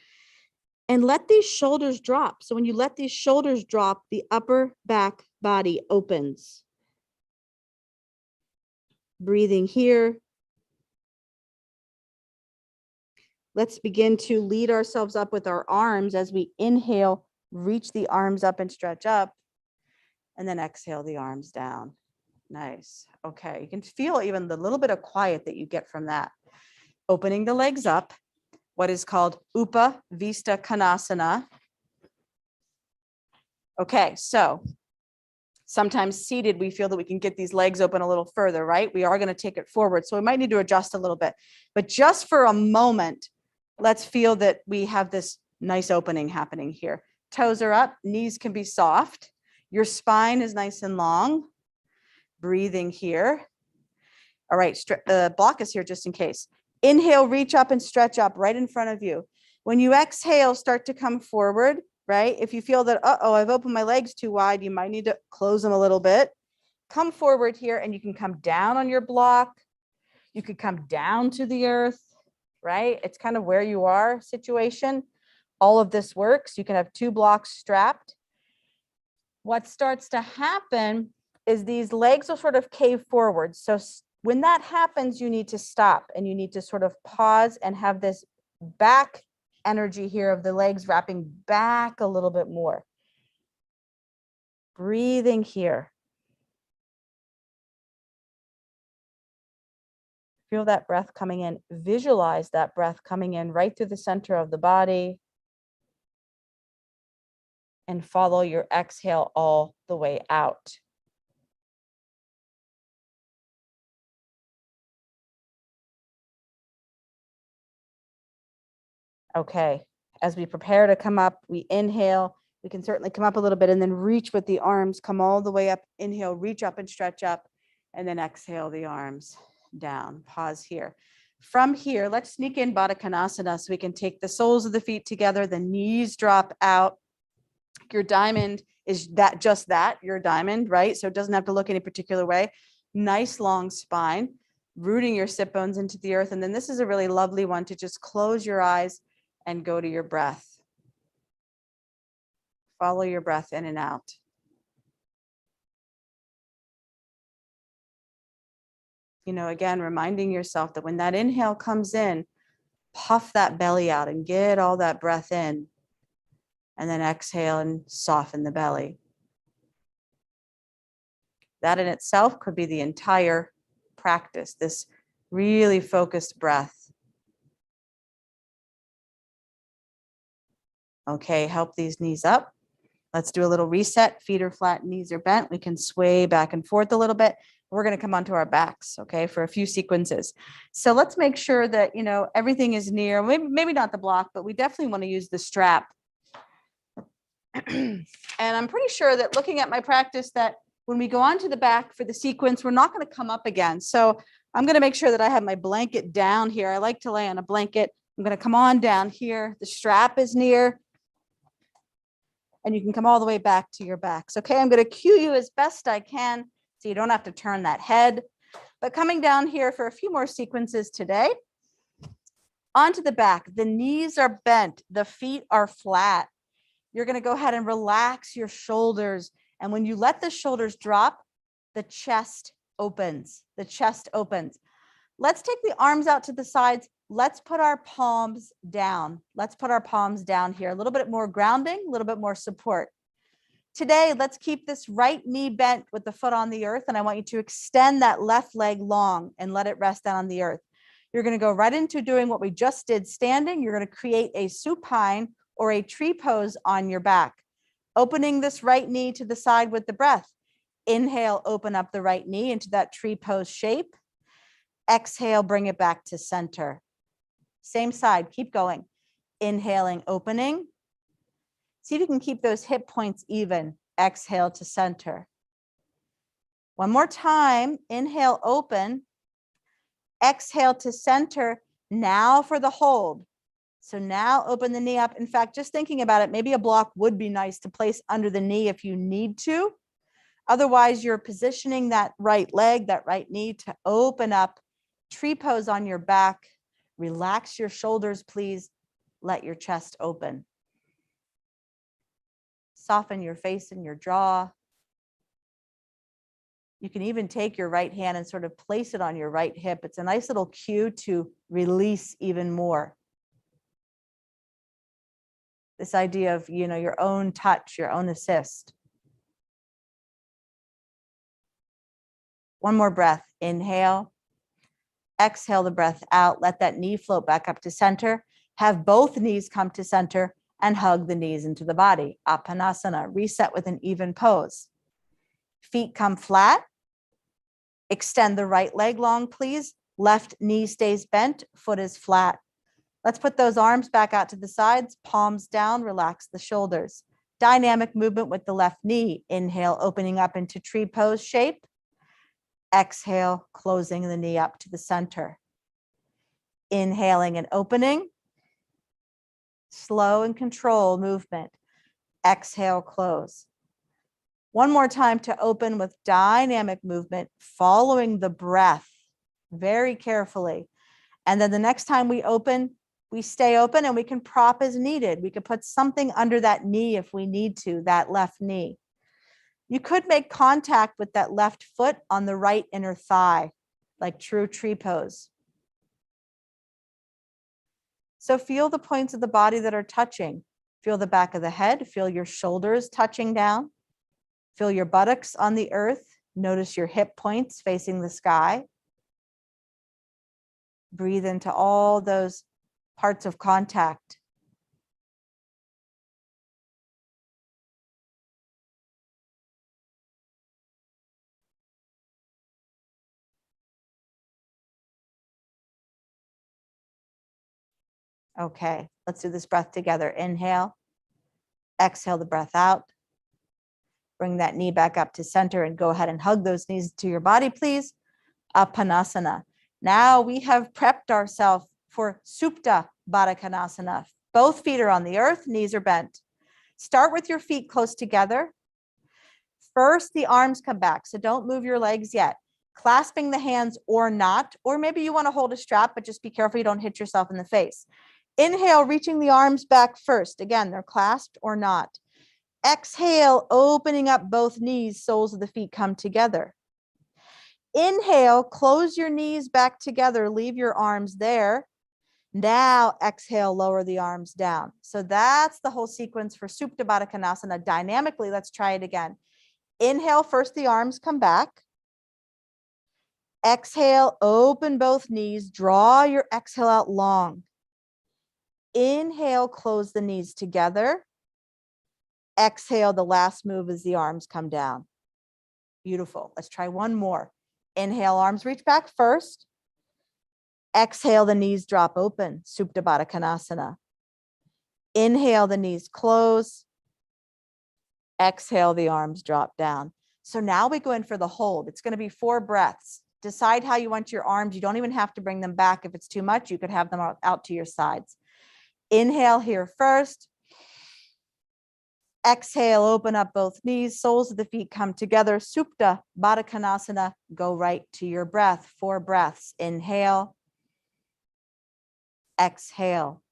And let these shoulders drop. So when you let these shoulders drop, the upper back body opens. Breathing here. Let's begin to lead ourselves up with our arms as we inhale, reach the arms up and stretch up, and then exhale the arms down. Nice. Okay, you can feel even the little bit of quiet that you get from that. Opening the legs up, what is called Utkatasana Konasana. Okay, so sometimes seated, we feel that we can get these legs open a little further, right? We are going to take it forward, so we might need to adjust a little bit. But just for a moment, let's feel that we have this nice opening happening here. Toes are up, knees can be soft. Your spine is nice and long. Breathing here. All right, the block is here just in case. Inhale, reach up and stretch up right in front of you. When you exhale, start to come forward, right? If you feel that, I've opened my legs too wide, you might need to close them a little bit. Come forward here and you can come down on your block. You could come down to the earth, right? It's kind of where you are situation. All of this works. You can have two blocks strapped. What starts to happen is these legs will sort of cave forward. So when that happens, you need to stop and you need to sort of pause and have this back energy here of the legs wrapping back a little bit more. Breathing here. Feel that breath coming in. Visualize that breath coming in right through the center of the body. And follow your exhale all the way out. Okay, as we prepare to come up, we inhale. We can certainly come up a little bit and then reach with the arms, come all the way up. Inhale, reach up and stretch up, and then exhale the arms down. Pause here. From here, let's sneak in Baddha Konasana so we can take the soles of the feet together, the knees drop out. Your diamond is just that, your diamond, right? So it doesn't have to look any particular way. Nice long spine, rooting your sit bones into the earth. And then this is a really lovely one to just close your eyes and go to your breath. Follow your breath in and out. You know, again, reminding yourself that when that inhale comes in, puff that belly out and get all that breath in. And then exhale and soften the belly. That in itself could be the entire practice, this really focused breath. Okay, help these knees up. Let's do a little reset. Feet are flat, knees are bent. We can sway back and forth a little bit. We're going to come onto our backs, okay, for a few sequences. So let's make sure that, you know, everything is near, maybe not the block, but we definitely want to use the strap. And I'm pretty sure that looking at my practice that when we go onto the back for the sequence, we're not going to come up again. So I'm going to make sure that I have my blanket down here. I like to lay on a blanket. I'm going to come on down here. The strap is near. And you can come all the way back to your backs. Okay, I'm going to cue you as best I can so you don't have to turn that head. But coming down here for a few more sequences today. Onto the back. The knees are bent. The feet are flat. You're going to go ahead and relax your shoulders. And when you let the shoulders drop, the chest opens. The chest opens. Let's take the arms out to the sides. Let's put our palms down. Let's put our palms down here. A little bit more grounding, a little bit more support. Today, let's keep this right knee bent with the foot on the earth. And I want you to extend that left leg long and let it rest down on the earth. You're going to go right into doing what we just did standing. You're going to create a supine or a tree pose on your back. Opening this right knee to the side with the breath. Inhale, open up the right knee into that tree pose shape. Exhale, bring it back to center. Same side, keep going. Inhaling, opening. See if you can keep those hip points even. Exhale to center. One more time. Inhale, open. Exhale to center. Now for the hold. So now open the knee up. In fact, just thinking about it, maybe a block would be nice to place under the knee if you need to. Otherwise, you're positioning that right leg, that right knee to open up. Tree pose on your back. Relax your shoulders, please. Let your chest open. Soften your face and your jaw. You can even take your right hand and sort of place it on your right hip. It's a nice little cue to release even more. This idea of, your own touch, your own assist. One more breath. Inhale. Exhale the breath out. Let that knee float back up to center. Have both knees come to center and hug the knees into the body. Apanasana. Reset with an even pose. Feet come flat. Extend the right leg long, please. Left knee stays bent. Foot is flat. Let's put those arms back out to the sides. Palms down. Relax the shoulders. Dynamic movement with the left knee. Inhale, opening up into tree pose shape. Exhale, closing the knee up to the center. Inhaling and opening. Slow and controlled movement. Exhale, close. One more time to open with dynamic movement, following the breath very carefully. And then the next time we open, we stay open and we can prop as needed. We could put something under that knee if we need to, that left knee. You could make contact with that left foot on the right inner thigh, like true tree pose. So feel the points of the body that are touching. Feel the back of the head. Feel your shoulders touching down. Feel your buttocks on the earth. Notice your hip points facing the sky. Breathe into all those parts of contact. Okay, let's do this breath together. Inhale. Exhale the breath out. Bring that knee back up to center and go ahead and hug those knees to your body, please. Apanasana. Now we have prepped ourselves for Supta Barakanasana. Both feet are on the earth, knees are bent. Start with your feet close together. First, the arms come back, so don't move your legs yet. Clasping the hands or not, or maybe you want to hold a strap, but just be careful you don't hit yourself in the face. Inhale, reaching the arms back first. Again, they're clasped or not. Exhale, opening up both knees, soles of the feet come together. Inhale, close your knees back together, leave your arms there. Now exhale, lower the arms down. So that's the whole sequence for Supta Barakanasana. Dynamically, let's try it again. Inhale, first the arms come back. Exhale, open both knees, draw your exhale out long. Inhale, close the knees together. Exhale, the last move is the arms come down. Beautiful. Let's try one more. Inhale, arms reach back first. Exhale, the knees drop open, Supta Barakanasana. Inhale, the knees close. Exhale, the arms drop down. So now we go in for the hold. It's going to be 4 breaths. Decide how you want your arms. You don't even have to bring them back. If it's too much, you could have them out to your sides. Inhale here first. Exhale, open up both knees, soles of the feet come together. Supta Barakanasana, go right to your breath. 4 breaths. Inhale. Exhale.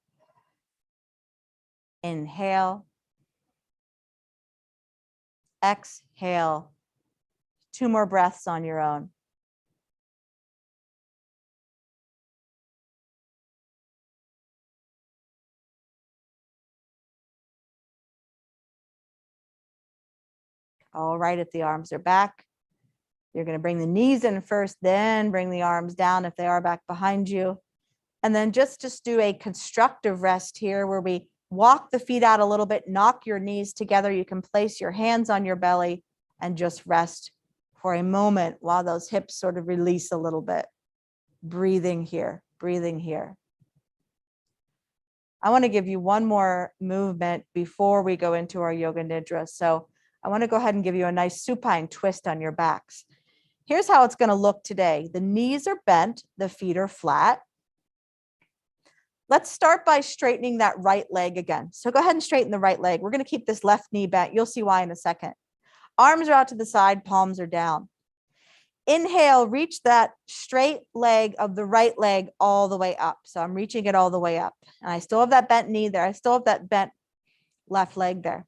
Inhale. Exhale. 2 more breaths on your own. All right, if the arms are back, you're going to bring the knees in first, then bring the arms down if they are back behind you. And then just do a constructive rest here where we walk the feet out a little bit, knock your knees together. You can place your hands on your belly and just rest for a moment while those hips sort of release a little bit. Breathing here, breathing here. I want to give you one more movement before we go into our Yoga Nidra. So I want to go ahead and give you a nice supine twist on your backs. Here's how it's going to look today. The knees are bent, the feet are flat. Let's start by straightening that right leg again. So go ahead and straighten the right leg. We're going to keep this left knee bent. You'll see why in a second. Arms are out to the side, palms are down. Inhale, reach that straight leg of the right leg all the way up. So I'm reaching it all the way up. And I still have that bent knee there. I still have that bent left leg there.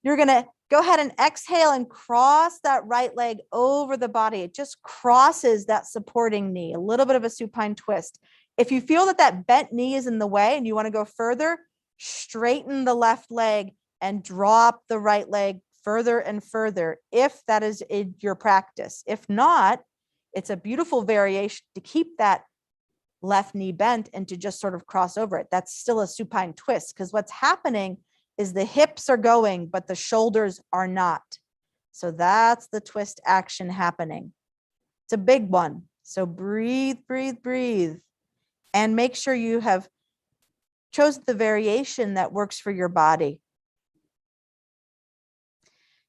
You're going to go ahead and exhale and cross that right leg over the body. It just crosses that supporting knee, a little bit of a supine twist. If you feel that that bent knee is in the way and you want to go further, straighten the left leg and drop the right leg further and further, if that is in your practice. If not, it's a beautiful variation to keep that left knee bent and to just sort of cross over it. That's still a supine twist, because what's happening is the hips are going, but the shoulders are not. So that's the twist action happening. It's a big one. So breathe, breathe, breathe. And make sure you have chosen the variation that works for your body.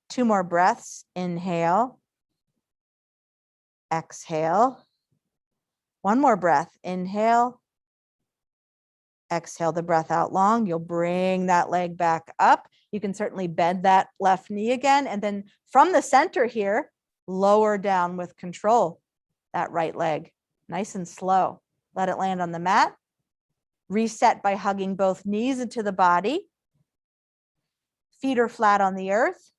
2 more breaths. Inhale. Exhale. 1 more breath. Inhale. Exhale the breath out long. You'll bring that leg back up. You can certainly bend that left knee again. And then from the center here, lower down with control that right leg. Nice and slow. Let it land on the mat. Reset by hugging both knees into the body. Feet are flat on the earth.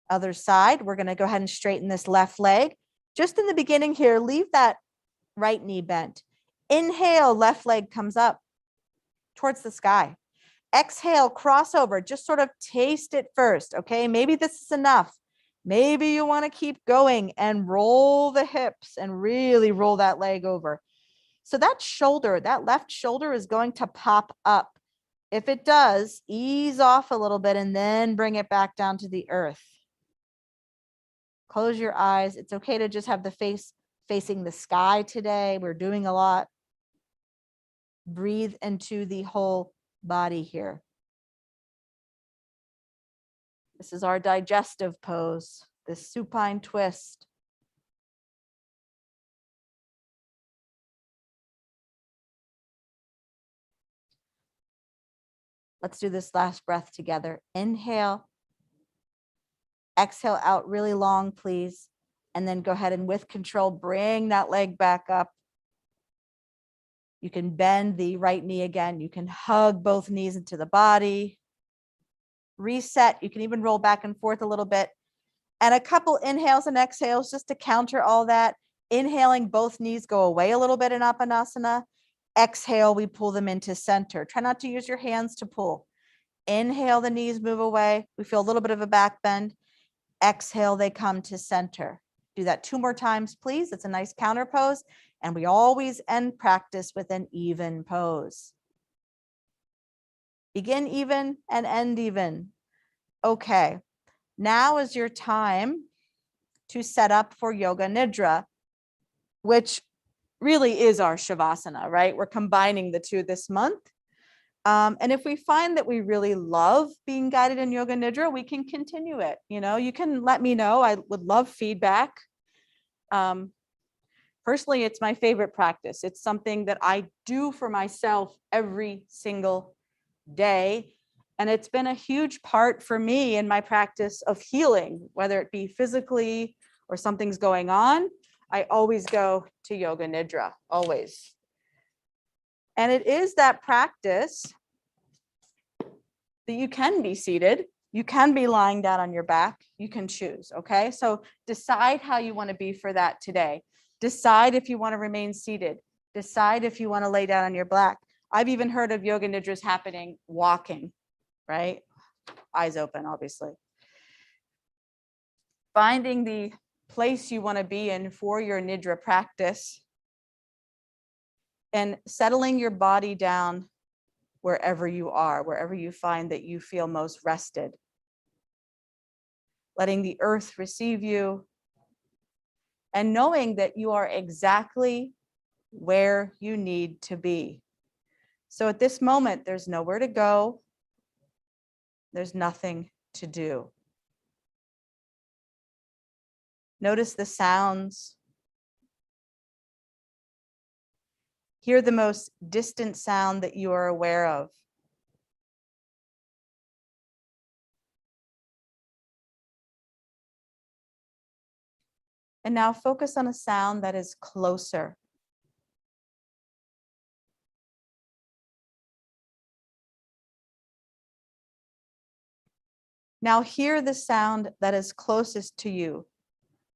Other side, we're going to go ahead and straighten this left leg. Just in the beginning here, leave that right knee bent. Inhale, left leg comes up towards the sky. Exhale, crossover. Just sort of taste it first, okay? Maybe this is enough. Maybe you want to keep going and roll the hips and really roll that leg over. So that shoulder, that left shoulder is going to pop up. If it does, ease off a little bit and then bring it back down to the earth. Close your eyes. It's okay to just have the face facing the sky today. We're doing a lot. Breathe into the whole body here. This is our digestive pose, this supine twist. Let's do this last breath together. Inhale. Exhale out really long, please. And then go ahead and with control, bring that leg back up. You can bend the right knee again. You can hug both knees into the body. Reset. You can even roll back and forth a little bit. And a couple inhales and exhales just to counter all that. Inhaling, both knees go away a little bit in Apanasana. Exhale, we pull them into center. Try not to use your hands to pull. Inhale, the knees move away. We feel a little bit of a back bend. Exhale, they come to center. Do that 2 more times, please. It's a nice counter pose. And we always end practice with an even pose. Begin even and end even. Okay, now is your time to set up for Yoga Nidra, which really is our Shavasana, right? We're combining the two this month. And if we find that we really love being guided in Yoga Nidra, we can continue it. You know, you can let me know. I would love feedback. Personally, it's my favorite practice. It's something that I do for myself every single day. And it's been a huge part for me in my practice of healing, whether it be physically or something's going on. I always go to Yoga Nidra, always. And it is that practice that you can be seated, you can be lying down on your back, you can choose, okay? So decide how you want to be for that today. Decide if you want to remain seated. Decide if you want to lay down on your back. I've even heard of Yoga Nidras happening walking, right? Eyes open, obviously. Finding the place you want to be in for your Nidra practice and settling your body down wherever you are, wherever you find that you feel most rested. Letting the earth receive you and knowing that you are exactly where you need to be. So at this moment, there's nowhere to go. There's nothing to do. Notice the sounds. Hear the most distant sound that you are aware of. And now focus on a sound that is closer. Now hear the sound that is closest to you,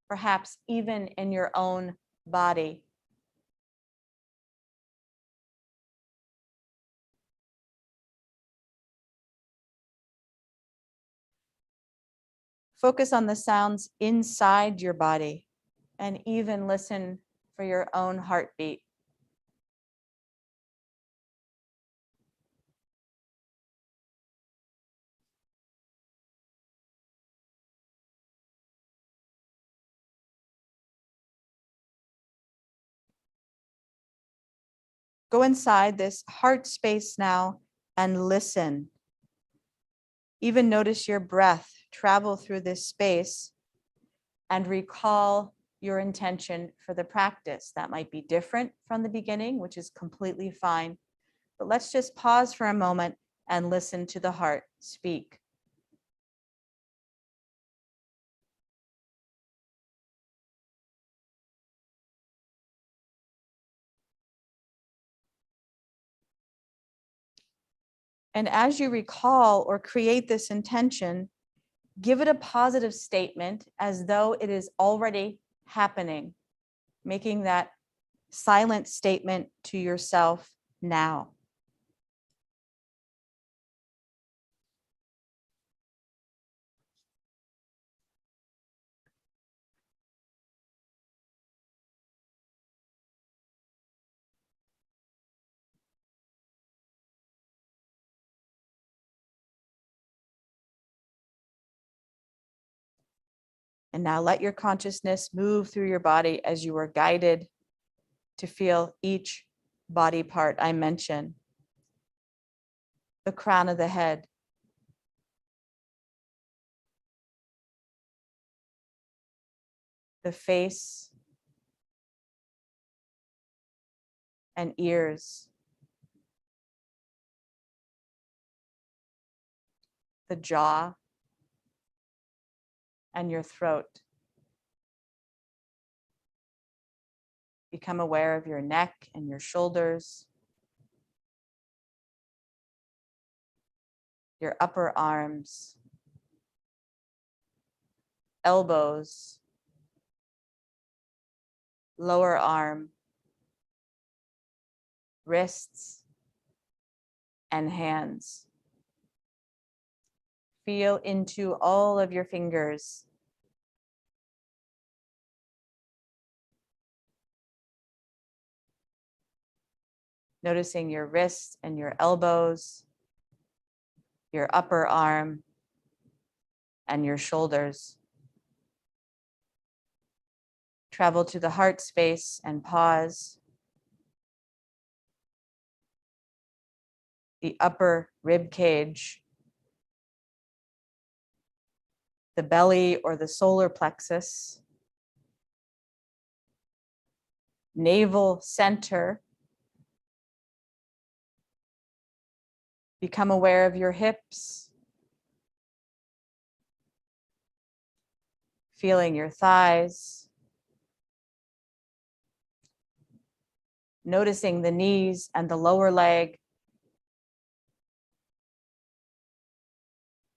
perhaps even in your own body. Focus on the sounds inside your body and even listen for your own heartbeat. Go inside this heart space now and listen. Even notice your breath travel through this space and recall your intention for the practice. That might be different from the beginning, which is completely fine. But let's just pause for a moment and listen to the heart speak. And as you recall or create this intention, give it a positive statement as though it is already happening, making that silent statement to yourself now. And now let your consciousness move through your body as you are guided to feel each body part I mentioned. The crown of the head, the face and ears, the jaw and your throat. Become aware of your neck and your shoulders, your upper arms, elbows, lower arm, wrists, and hands. Feel into all of your fingers. Noticing your wrists and your elbows, your upper arm, and your shoulders. Travel to the heart space and pause. The upper rib cage, the belly or the solar plexus, navel center. Become aware of your hips, feeling your thighs, noticing the knees and the lower leg,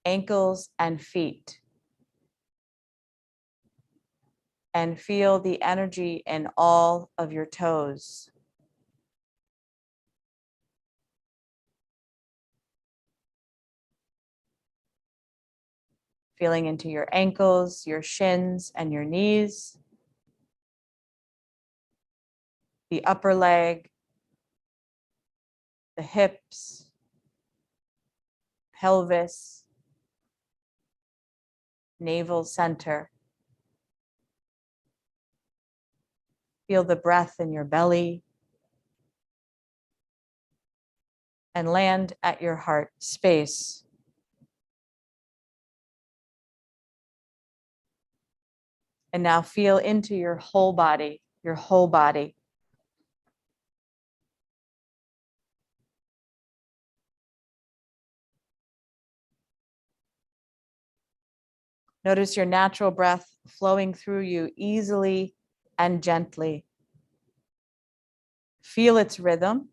ankles and feet. And feel the energy in all of your toes. Feeling into your ankles, your shins, and your knees. The upper leg, the hips, pelvis, navel center. Feel the breath in your belly. and land at your heart space. And now feel into your whole body, your whole body. Notice your natural breath flowing through you easily and gently. Feel its rhythm.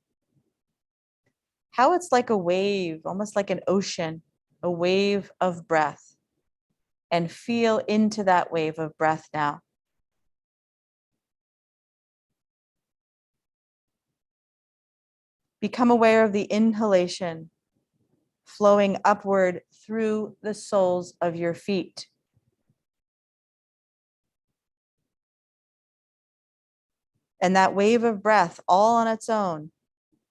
How it's like a wave, almost like an ocean, a wave of breath. And feel into that wave of breath now. Become aware of the inhalation flowing upward through the soles of your feet. And that wave of breath, all on its own,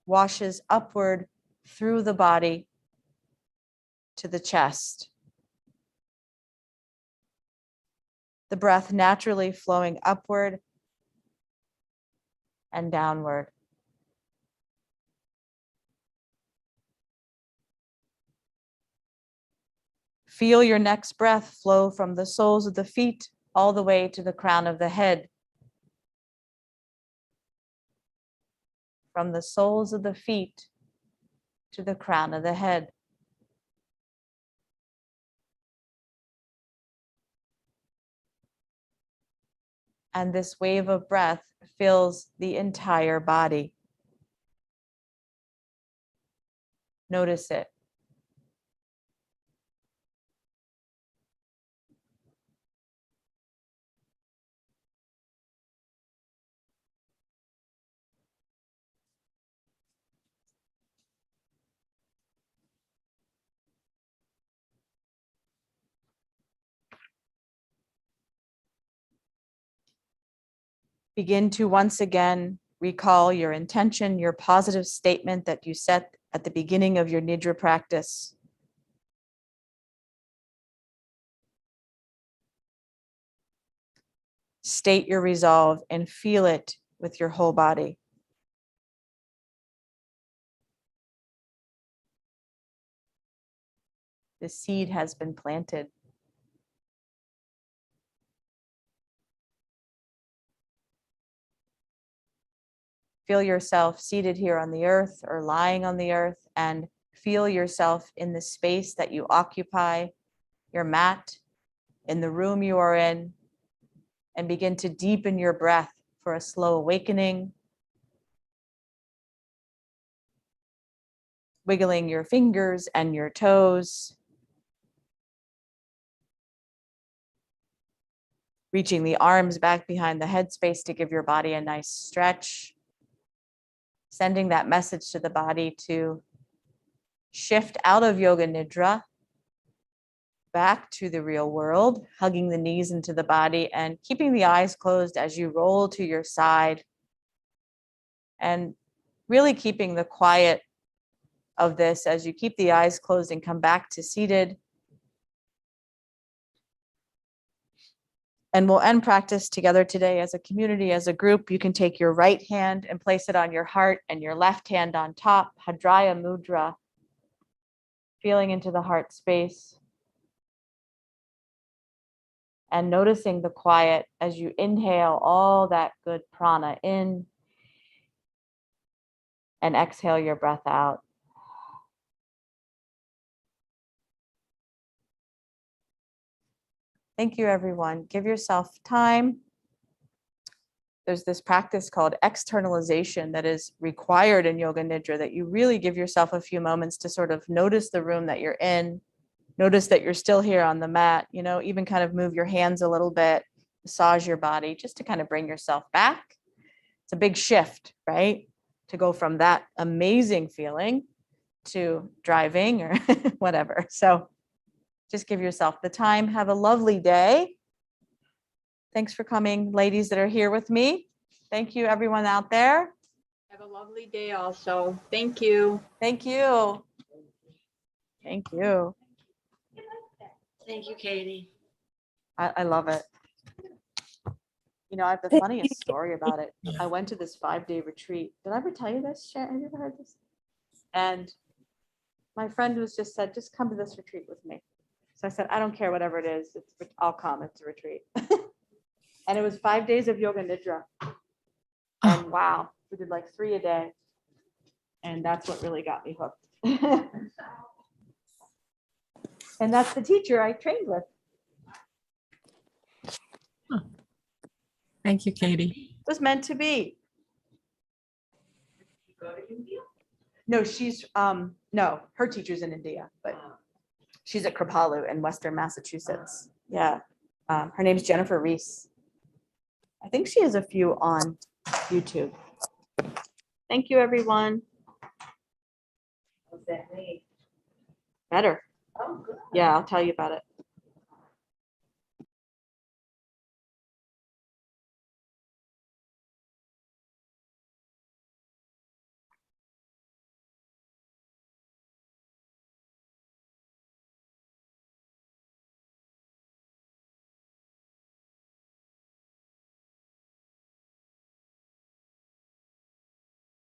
washes upward through the body to the chest. The breath naturally flowing upward and downward. Feel your next breath flow from the soles of the feet all the way to the crown of the head. From the soles of the feet to the crown of the head. And this wave of breath fills the entire body. Notice it. Begin to once again recall your intention, your positive statement that you set at the beginning of your Nidra practice. State your resolve and feel it with your whole body. The seed has been planted. Feel yourself seated here on the earth or lying on the earth, and feel yourself in the space that you occupy, your mat, in the room you are in, and begin to deepen your breath for a slow awakening. Wiggling your fingers and your toes. Reaching the arms back behind the head space to give your body a nice stretch. Sending that message to the body to shift out of Yoga Nidra, back to the real world, hugging the knees into the body and keeping the eyes closed as you roll to your side. And really keeping the quiet of this as you keep the eyes closed and come back to seated. And we'll end practice together today as a community, as a group. You can take your right hand and place it on your heart and your left hand on top, Hadraya Mudra, feeling into the heart space. And noticing the quiet as you inhale all that good prana in and exhale your breath out. Thank you, everyone. Give yourself time. There's this practice called externalization that is required in Yoga Nidra, that you really give yourself a few moments to sort of notice the room that you're in, notice that you're still here on the mat, even kind of move your hands a little bit, massage your body just to kind of bring yourself back. It's a big shift, right? To go from that amazing feeling to driving or whatever. So just give yourself the time. Have a lovely day. Thanks for coming, ladies that are here with me. Thank you, everyone out there. Have a lovely day also. Thank you. Thank you. Thank you. Thank you, Katie. I love it. I have the funniest story about it. I went to this 5-day retreat. Did I ever tell you this, Sharon? Have you ever heard this? And my friend was just said, just come to this retreat with me. So I said, I don't care whatever it is. I'll come. It's a retreat. And it was 5 days of yoga nidra. And wow, we did like 3 a day. And that's what really got me hooked. And that's the teacher I trained with. Thank you, Katie. It was meant to be. No, she's no, her teacher's in India, but she's at Kripalu in Western Massachusetts. Yeah. Her name's Jennifer Reese. I think she has a few on YouTube. Thank you, everyone. What's that mean? Better. Oh, good. Yeah, I'll tell you about it.